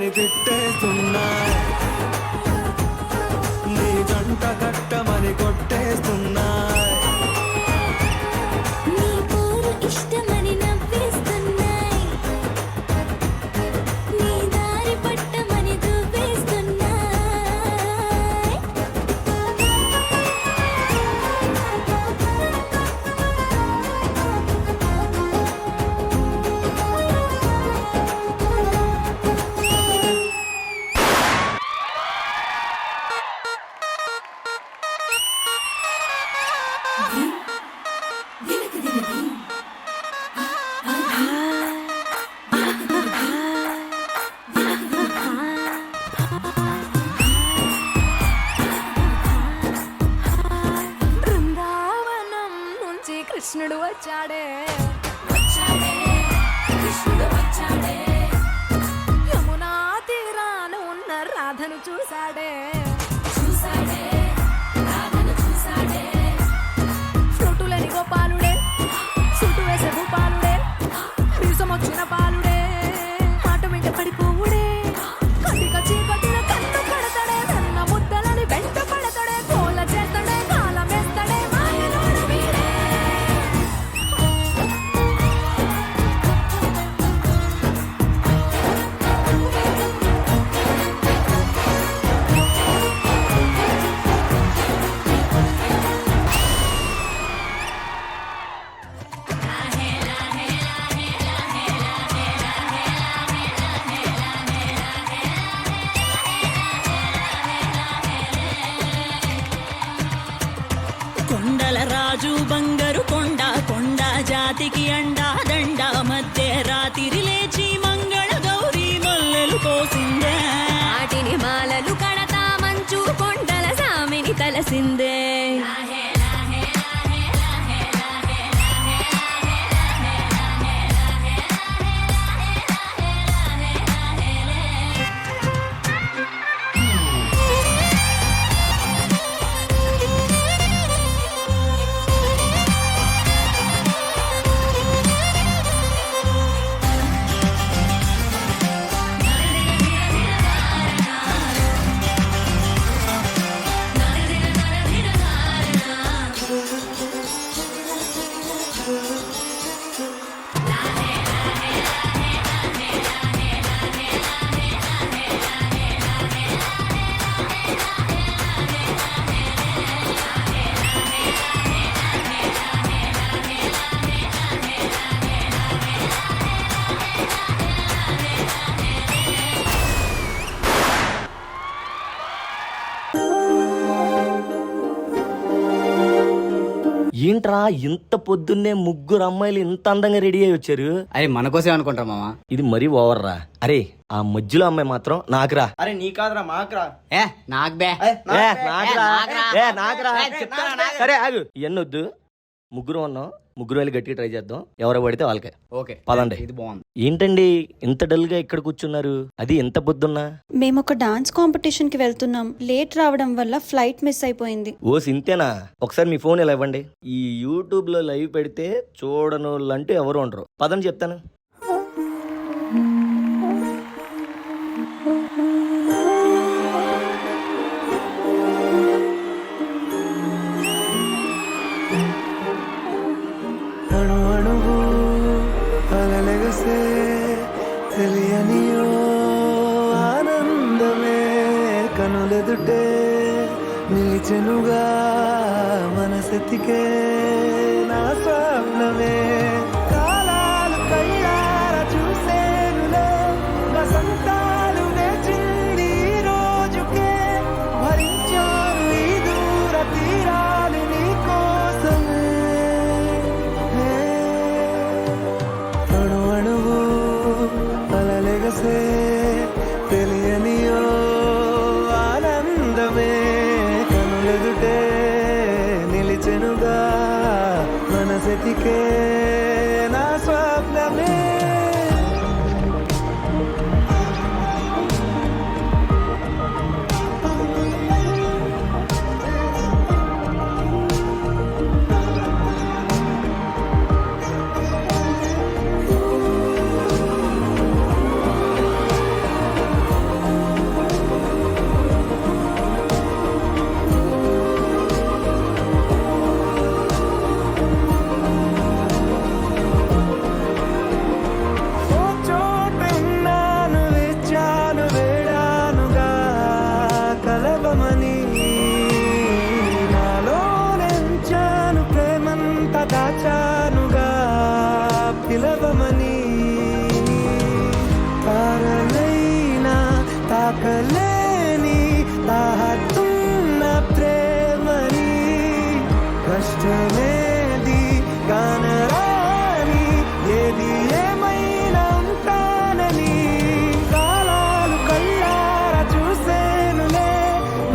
కట్టమని తిట్టేస్తున్నాయి, నీ జంట కట్టమని కొట్టేస్తున్నాయి. నీ పోరు ఇష్టమని నవ్వేస్తున్నాయి, నీ దారి పట్టమని దువ్వేస్తున్నాయి. బృందావనం నుంచి కృష్ణుడు వచ్చాడే, కృష్ణుడు వచ్చాడే. యమునా తీరాన ఉన్న రాధను చూసాడే, రాధను చూసాడే. ఫ్రూటులని గోపాలుడే, సుట్టు వేసే భూపాలుడే, మీసం వచ్చిన పాలుడే, మాట వెంట పడిపోవుడే. కటిక చీకటిన కన్ను కడతాడే, సన్న ముద్దలని వెంట పడతాడే, కోల చేస్తాడే, కాలం వేస్తాడే, మాయలోడు వీడే. కొండల రాజు బంగారు కొండ, కొండ జాతికి అండా దండ. మధ్య రాత్రి లేచి మంగళ గౌరీ మల్లెలు కోసిందే, వాటిని మాలలు కడతా మంచు కొండల సామిని తలసిందే. ఏంట్రా ఇంత పొద్దున్నే ముగ్గురు అమ్మాయిలు ఇంత అందంగా రెడీ అయ్యి వచ్చారు? అరే మన కోసమే అనుకుంటా మామా. ఇది మరీ ఓవర్ రా. అరే ఆ మధ్యలో అమ్మాయి మాత్రం నాకురా. అరే నీ కాదురా మాకురా. నాకు బే నాకురా. సరే ఆగు, ఎన్నొద్దు. ముగ్గురు ఉన్నాం, ముగ్గురు వెళ్ళి గట్టిగా ట్రై చేద్దాం. ఎవరో పడితే వాళ్ళకే. ఓకే పదండి. ఇది బాగుంది. ఏంటండి ఇంత డల్ గా ఇక్కడ కూర్చున్నారు? అది ఎంత పొద్దున్నా? మేము ఒక డాన్స్ కాంపిటీషన్ కి వెళ్తున్నాం. లేట్ రావడం వల్ల ఫ్లైట్ మిస్ అయిపోయింది. ఓ సింతేనా? ఒకసారి మీ ఫోన్ ఇలా ఇవ్వండి. ఈ యూట్యూబ్ లో లైవ్ పెడితే చూడనోళ్ళంటూ ఎవరు ఉండరు. పదని చెప్తాను. అణు అణువు అలలెగసే తెలియనియో ఆనందమే కనులెదుటే నిలిచెనుగా మనసెతికే నా స్వప్నమే. కాలాలు కళ్ళార చూసేనులే వసంతాలు వేచింది ఈ రోజుకే. భరించాను ఈ దూర తీరాలు నీ కోసమే. అణు అణువు అలలెగసే తెలియనియో ఆనందమే కనులెదుటే నిలిచెనుగా మనసెతికే నా స్వప్నమే. పిలవమని తారలైనా తాకలేని తాహతున్న ప్రేమని కష్టమేది కానరాని ఏది ఏమైనా ఉంటానని కాలాలు కళ్ళారా చూసేనులే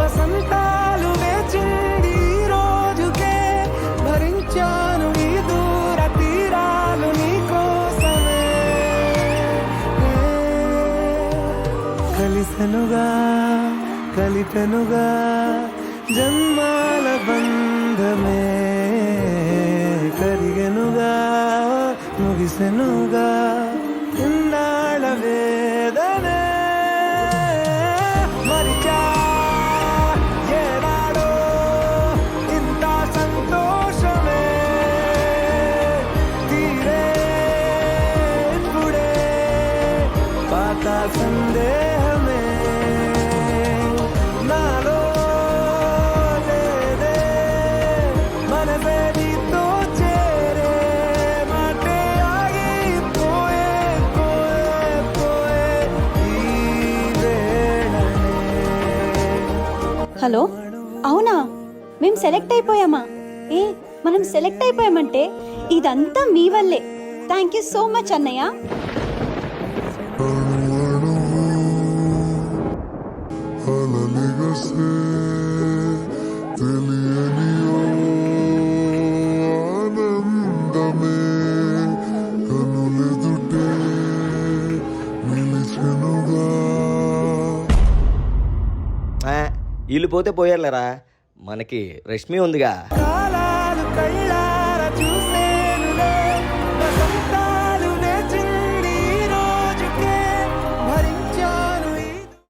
వసంతాలు వేచింది ఈ రోజుకే భరించాను ఈ దూర తీరాలు నీ కోసమే కలిసెనుగా కలిపెనుగా జన్మాల బంధమే కరిగెనుగా ముగిసెనుగా ఇన్నాళ్ళ వేదనే మరిచా ఏనాడో ఇంత సంతోషమే తీరే ఇప్పుడే పాత సందేహమే నాలో లేదే మనసే నీతో చేరే మాటే ఆగిపోయే పోయే పోయే ఈ వేళనే హలో అవునా మేము సెలెక్ట్ అయిపోయామా? ఏ మనం సెలెక్ట్ అయిపోయామంటే ఇదంతా మీ వల్లే. థ్యాంక్ యూ సో మచ్ అన్నయ్య. అలలిగసే తెలియని ఆనందమే కనులెదుటే నిలిచెనుగా. వీళ్ళు పోతే పోయారులేరా, మనకి రష్మి ఉందిగా. కాల